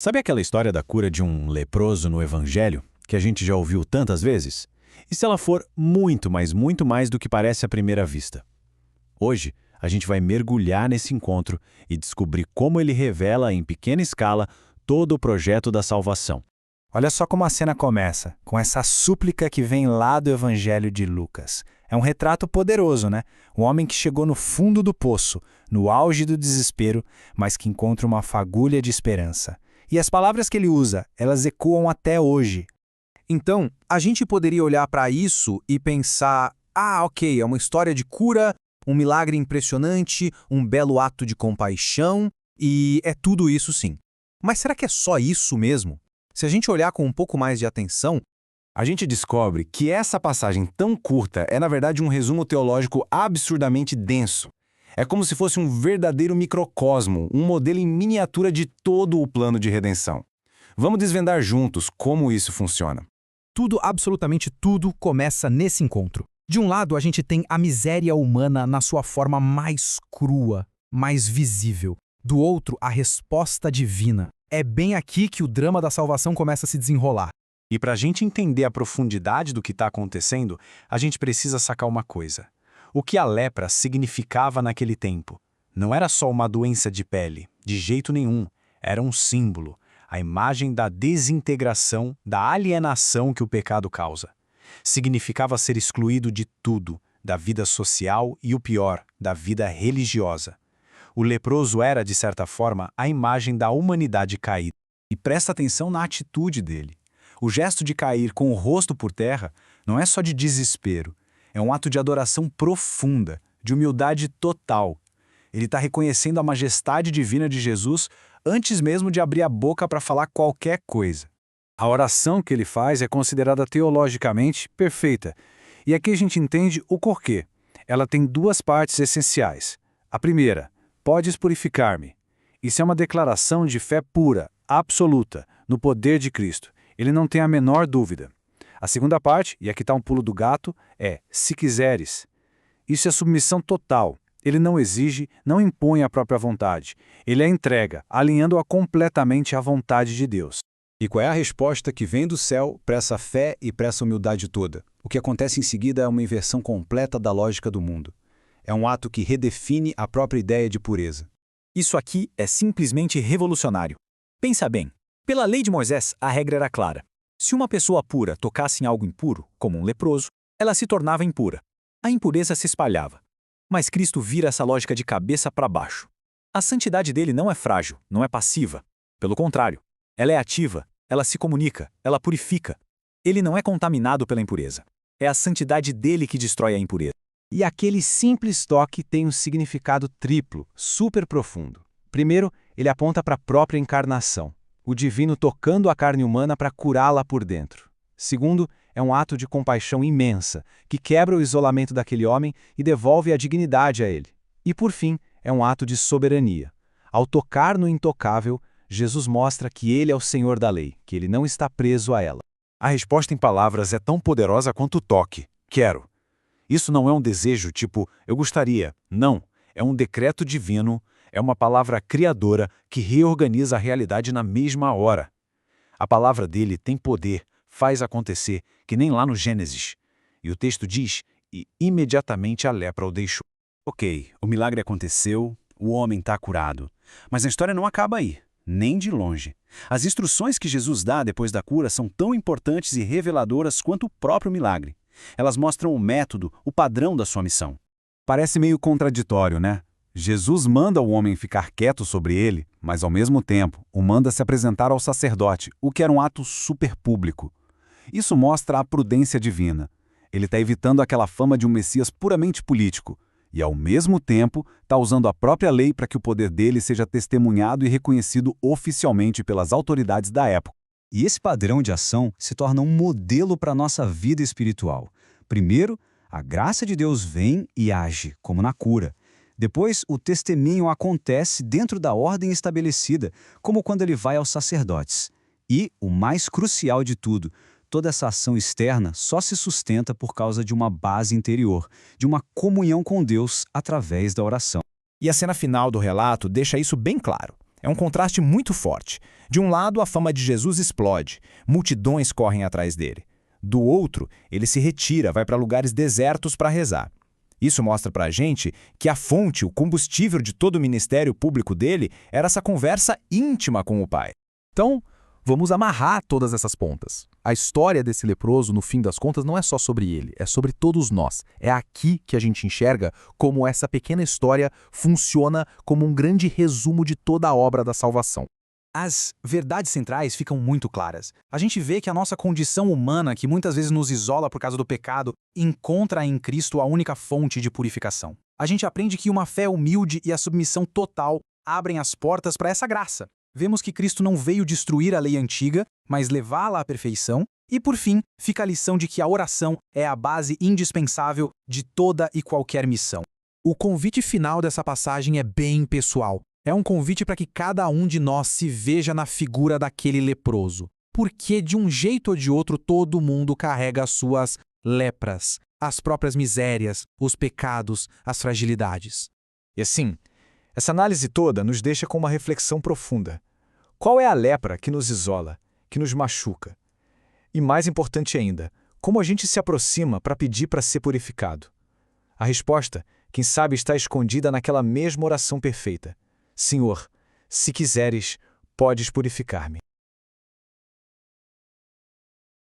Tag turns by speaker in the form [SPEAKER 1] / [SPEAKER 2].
[SPEAKER 1] Sabe aquela história da cura de um leproso no Evangelho, que a gente já ouviu tantas vezes? E se ela for muito, mas muito mais do que parece à primeira vista? Hoje, a gente vai mergulhar nesse encontro e descobrir como ele revela, em pequena escala, todo o projeto da salvação.
[SPEAKER 2] Olha só como a cena começa, com essa súplica que vem lá do Evangelho de Lucas. É um retrato poderoso, né? Um homem que chegou no fundo do poço, no auge do desespero, mas que encontra uma fagulha de esperança. E as palavras que ele usa, elas ecoam até hoje.
[SPEAKER 3] Então, a gente poderia olhar para isso e pensar: ok, é uma história de cura, um milagre impressionante, um belo ato de compaixão, e é tudo isso sim. Mas será que é só isso mesmo? Se a gente olhar com um pouco mais de atenção,
[SPEAKER 4] a gente descobre que essa passagem tão curta é, na verdade, um resumo teológico absurdamente denso. É como se fosse um verdadeiro microcosmo, um modelo em miniatura de todo o plano de redenção. Vamos desvendar juntos como isso funciona.
[SPEAKER 3] Tudo, absolutamente tudo, começa nesse encontro. De um lado, a gente tem a miséria humana na sua forma mais crua, mais visível. Do outro, a resposta divina. É bem aqui que o drama da salvação começa a se desenrolar.
[SPEAKER 1] E para a gente entender a profundidade do que está acontecendo, a gente precisa sacar uma coisa. O que a lepra significava naquele tempo? Não era só uma doença de pele, de jeito nenhum. Era um símbolo, a imagem da desintegração, da alienação que o pecado causa. Significava ser excluído de tudo, da vida social e, o pior, da vida religiosa. O leproso era, de certa forma, a imagem da humanidade caída. E presta atenção na atitude dele. O gesto de cair com o rosto por terra não é só de desespero, é um ato de adoração profunda, de humildade total. Ele está reconhecendo a majestade divina de Jesus antes mesmo de abrir a boca para falar qualquer coisa. A oração que ele faz é considerada teologicamente perfeita. E aqui a gente entende o porquê. Ela tem duas partes essenciais. A primeira, podes purificar-me. Isso é uma declaração de fé pura, absoluta, no poder de Cristo. Ele não tem a menor dúvida. A segunda parte, e aqui está um pulo do gato, é se quiseres. Isso é submissão total. Ele não exige, não impõe a própria vontade. Ele a entrega, alinhando-a completamente à vontade de Deus.
[SPEAKER 5] E qual é a resposta que vem do céu para essa fé e para essa humildade toda? O que acontece em seguida é uma inversão completa da lógica do mundo. É um ato que redefine a própria ideia de pureza.
[SPEAKER 2] Isso aqui é simplesmente revolucionário. Pensa bem, pela lei de Moisés, a regra era clara. Se uma pessoa pura tocasse em algo impuro, como um leproso, ela se tornava impura. A impureza se espalhava. Mas Cristo vira essa lógica de cabeça para baixo. A santidade dele não é frágil, não é passiva. Pelo contrário, ela é ativa, ela se comunica, ela purifica. Ele não é contaminado pela impureza. É a santidade dele que destrói a impureza.
[SPEAKER 4] E aquele simples toque tem um significado triplo, super profundo. Primeiro, ele aponta para a própria encarnação, o divino tocando a carne humana para curá-la por dentro. Segundo, é um ato de compaixão imensa, que quebra o isolamento daquele homem e devolve a dignidade a ele. E por fim, é um ato de soberania. Ao tocar no intocável, Jesus mostra que ele é o Senhor da lei, que ele não está preso a ela.
[SPEAKER 1] A resposta em palavras é tão poderosa quanto o toque. Quero. Isso não é um desejo tipo, eu gostaria. Não. É um decreto divino, é uma palavra criadora que reorganiza a realidade na mesma hora. A palavra dele tem poder, faz acontecer, que nem lá no Gênesis. E o texto diz, e imediatamente a lepra o deixou.
[SPEAKER 5] Ok, o milagre aconteceu, o homem está curado. Mas a história não acaba aí, nem de longe. As instruções que Jesus dá depois da cura são tão importantes e reveladoras quanto o próprio milagre. Elas mostram o método, o padrão da sua missão.
[SPEAKER 4] Parece meio contraditório, né? Jesus manda o homem ficar quieto sobre ele, mas ao mesmo tempo o manda se apresentar ao sacerdote, o que era um ato super público. Isso mostra a prudência divina. Ele está evitando aquela fama de um Messias puramente político e, ao mesmo tempo, está usando a própria lei para que o poder dele seja testemunhado e reconhecido oficialmente pelas autoridades da época.
[SPEAKER 5] E esse padrão de ação se torna um modelo para a nossa vida espiritual. Primeiro, a graça de Deus vem e age, como na cura. Depois, o testemunho acontece dentro da ordem estabelecida, como quando ele vai aos sacerdotes. E, o mais crucial de tudo, toda essa ação externa só se sustenta por causa de uma base interior, de uma comunhão com Deus através da oração.
[SPEAKER 2] E a cena final do relato deixa isso bem claro.
[SPEAKER 3] É um contraste muito forte. De um lado, a fama de Jesus explode, multidões correm atrás dele. Do outro, ele se retira, vai para lugares desertos para rezar. Isso mostra para a gente que a fonte, o combustível de todo o ministério público dele era essa conversa íntima com o Pai.
[SPEAKER 6] Então, vamos amarrar todas essas pontas. A história desse leproso, no fim das contas, não é só sobre ele, é sobre todos nós. É aqui que a gente enxerga como essa pequena história funciona como um grande resumo de toda a obra da salvação.
[SPEAKER 2] As verdades centrais ficam muito claras. A gente vê que a nossa condição humana, que muitas vezes nos isola por causa do pecado, encontra em Cristo a única fonte de purificação. A gente aprende que uma fé humilde e a submissão total abrem as portas para essa graça. Vemos que Cristo não veio destruir a lei antiga, mas levá-la à perfeição. E, por fim, fica a lição de que a oração é a base indispensável de toda e qualquer missão.
[SPEAKER 6] O convite final dessa passagem é bem pessoal. É um convite para que cada um de nós se veja na figura daquele leproso. Porque, de um jeito ou de outro, todo mundo carrega as suas lepras, as próprias misérias, os pecados, as fragilidades.
[SPEAKER 1] E assim, essa análise toda nos deixa com uma reflexão profunda. Qual é a lepra que nos isola, que nos machuca? E mais importante ainda, como a gente se aproxima para pedir para ser purificado? A resposta, quem sabe, está escondida naquela mesma oração perfeita. Senhor, se quiseres, podes purificar-me.